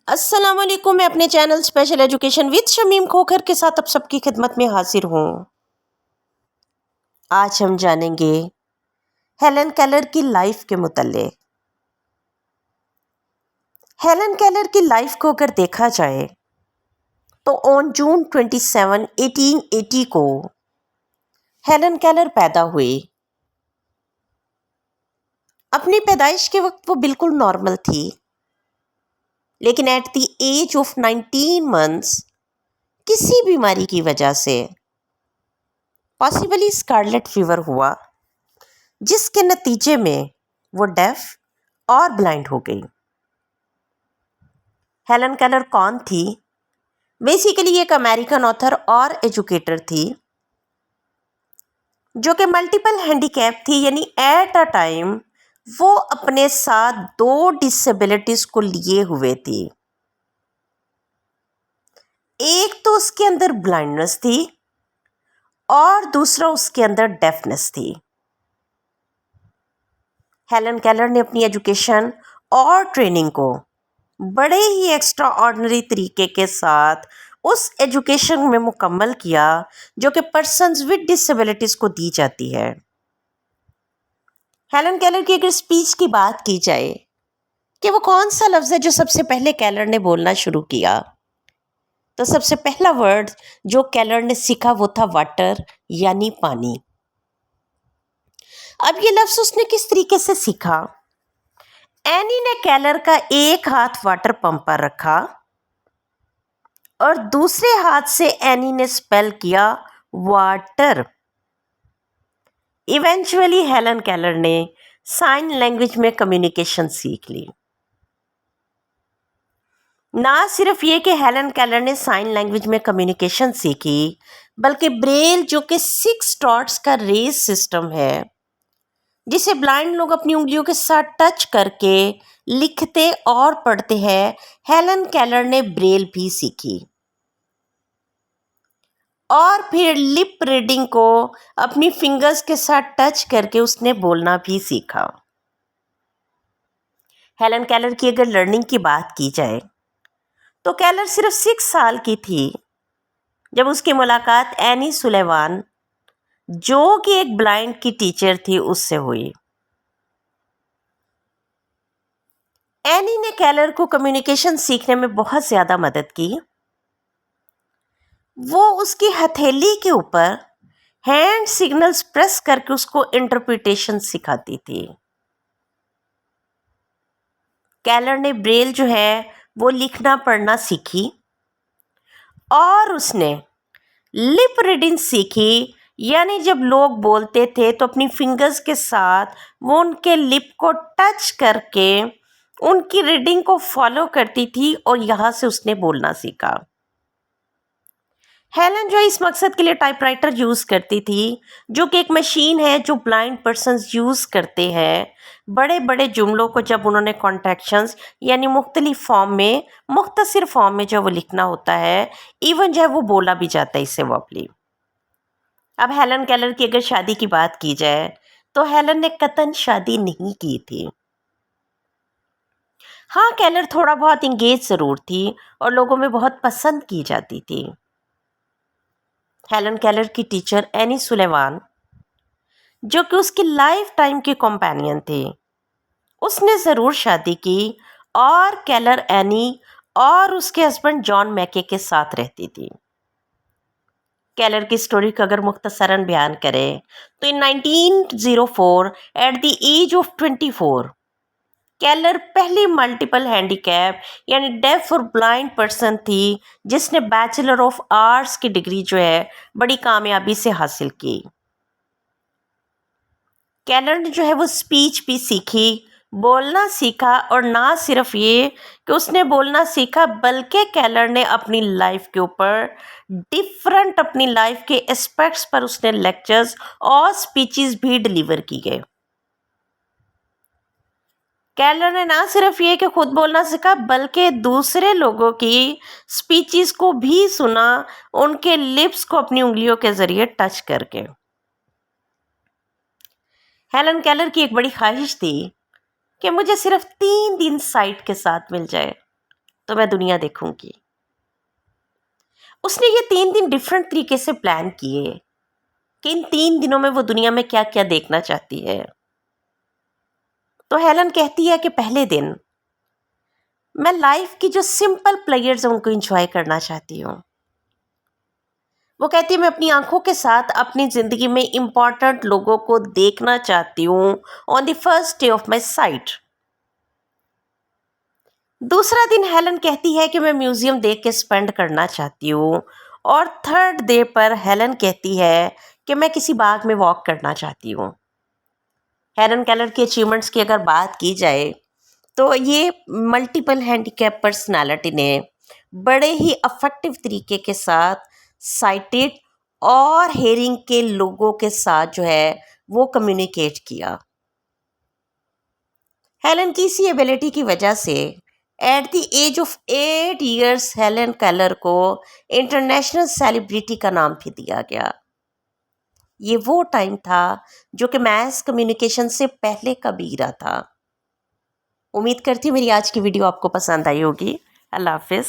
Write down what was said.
अस्सलाम वालेकुम। मैं अपने channel special education with Shamim Khokhar के साथ आप सबकी खिदमत में हाजिर हूँ। आज हम जानेंगे हेलन केलर की लाइफ के मुतल्लिक। हेलन केलर की लाइफ को अगर देखा जाए तो ऑन जून 27, 1880 को हेलन केलर पैदा हुई। अपनी पैदाइश के वक्त वो बिल्कुल नॉर्मल थी, लेकिन at the age of 19 months किसी बीमारी की वजह से पॉसिबली स्कारलेट फीवर हुआ, जिसके नतीजे में वो डेफ और ब्लाइंड हो गई। हेलन केलर कौन थी? बेसिकली एक अमेरिकन ऑथर और एजुकेटर थी जो कि मल्टीपल हैंडीकैप थी, यानी एट अ टाइम वो अपने साथ 2 डिसेबिलिटीज को लिए हुए थी। एक तो उसके अंदर ब्लाइंडनेस थी और दूसरा उसके अंदर डेफनेस थी। हेलन केलर ने अपनी एजुकेशन और ट्रेनिंग को बड़े ही एक्स्ट्रा ऑर्डिनरी तरीके के साथ उस एजुकेशन में मुकम्मल किया जो कि पर्सन्स विद डिसेबिलिटीज़ को दी जाती है। हेलन केलर की अगर स्पीच की बात की जाए कि वो कौन सा लफ्ज़ है जो सबसे पहले केलर ने बोलना शुरू किया, तो सबसे पहला वर्ड जो केलर ने सीखा वो था वाटर, यानी पानी। अब ये लफ्ज़ उसने किस तरीके से सीखा? एनी ने केलर का एक हाथ वाटर पंप पर रखा और दूसरे हाथ से एनी ने स्पेल किया वाटर। इवेंचुअली हेलन केलर ने साइन लैंग्वेज में कम्युनिकेशन सीख ली। ना सिर्फ ये कि हेलन केलर ने साइन लैंग्वेज में कम्युनिकेशन सीखी, बल्कि ब्रेल जो कि 6 डॉट्स का रेस सिस्टम है, जिसे ब्लाइंड लोग अपनी उंगलियों के साथ टच करके लिखते और पढ़ते हैं, हेलन केलर ने ब्रेल भी सीखी। और फिर लिप रीडिंग को अपनी फिंगर्स के साथ टच करके उसने बोलना भी सीखा। हेलन केलर की अगर लर्निंग की बात की जाए तो केलर सिर्फ 6 साल की थी जब उसकी मुलाकात एनी सुलेवान, जो कि एक ब्लाइंड की टीचर थी, उससे हुई। एनी ने केलर को कम्युनिकेशन सीखने में बहुत ज़्यादा मदद की। वो उसकी हथेली के ऊपर हैंड सिग्नल्स प्रेस करके उसको इंटरप्रिटेशन सिखाती थी। केलर ने ब्रेल जो है वो लिखना पढ़ना सीखी और उसने लिप रीडिंग सीखी, यानी जब लोग बोलते थे तो अपनी फिंगर्स के साथ वो उनके लिप को टच करके उनकी रीडिंग को फॉलो करती थी और यहाँ से उसने बोलना सीखा। हेलन जो इस मकसद के लिए टाइपराइटर यूज़ करती थी, जो कि एक मशीन है जो ब्लाइंड पर्सन्स यूज़ करते हैं बड़े बड़े जुमलों को जब उन्होंने कॉन्ट्रैक्शंस यानी मुख्तलिफ फॉर्म में, मुख्तसर फॉर्म में जब वो लिखना होता है, इवन जो है वो बोला भी जाता है इससे वर्बली। अब हेलन केलर की अगर शादी की बात की जाए तो हेलन ने कतन शादी नहीं की थी। हाँ, केलर थोड़ा बहुत इंगेज ज़रूर थी और लोगों में बहुत पसंद की जाती थी। हेलन केलर की टीचर एनी सुलेवान, जो कि उसकी लाइफ टाइम के कंपेनियन थे, उसने ज़रूर शादी की और केलर एनी और उसके हस्बैंड जॉन मैके के साथ रहती थी। केलर की स्टोरी का अगर मुख्तसरन बयान करें तो in 1904 at the age of 24 Keller पहली मल्टीपल हैंडीकैप यानी डेफ और ब्लाइंड पर्सन थी जिसने बैचलर ऑफ आर्ट्स की डिग्री जो है बड़ी कामयाबी से हासिल की। केलर ने जो है वो स्पीच भी सीखी, बोलना सीखा, और ना सिर्फ ये कि उसने बोलना सीखा बल्कि केलर ने अपनी लाइफ के ऊपर डिफरेंट अपनी लाइफ के एस्पेक्ट्स पर उसने लेक्चर्स और स्पीचेस भी डिलीवर की गए। केलर ने ना सिर्फ ये कि खुद बोलना सीखा बल्कि दूसरे लोगों की स्पीचेस को भी सुना, उनके लिप्स को अपनी उंगलियों के ज़रिए टच करके। हेलन केलर की एक बड़ी ख्वाहिश थी कि मुझे सिर्फ 3 दिन साइट के साथ मिल जाए। तो मैं दुनिया देखूंगी। उसने ये 3 दिन डिफरेंट तरीके से प्लान किए कि इन 3 दिनों में वो दुनिया में क्या क्या देखना चाहती है। तो हेलन कहती है कि पहले दिन मैं लाइफ की जो सिंपल प्लेजर्स हैं उनको एंजॉय करना चाहती हूँ। वो कहती है मैं अपनी आंखों के साथ अपनी ज़िंदगी में इम्पॉर्टेंट लोगों को देखना चाहती हूँ on the first day of my site. दूसरा दिन हेलन कहती है कि मैं म्यूज़ियम देख के स्पेंड करना चाहती हूँ। और थर्ड डे पर हेलन कहती है कि मैं किसी बाग में वॉक करना चाहती हूँ। हेलन केलर की अचीवमेंट्स की अगर बात की जाए तो ये मल्टीपल हैंडीकैप पर्सनालिटी ने बड़े ही अफेक्टिव तरीके के साथ साइटेड और हेयरिंग के लोगों के साथ जो है वो कम्युनिकेट किया। हेलन की इसी एबिलिटी की वजह से at the age of 8 years Helen Keller को इंटरनेशनल सेलिब्रिटी का नाम भी दिया गया। ये वो टाइम था जो कि मैस कम्युनिकेशन से पहले का बीरा था। उम्मीद करती हूँ मेरी आज की वीडियो आपको पसंद आई होगी। अल्लाह हाफिज़।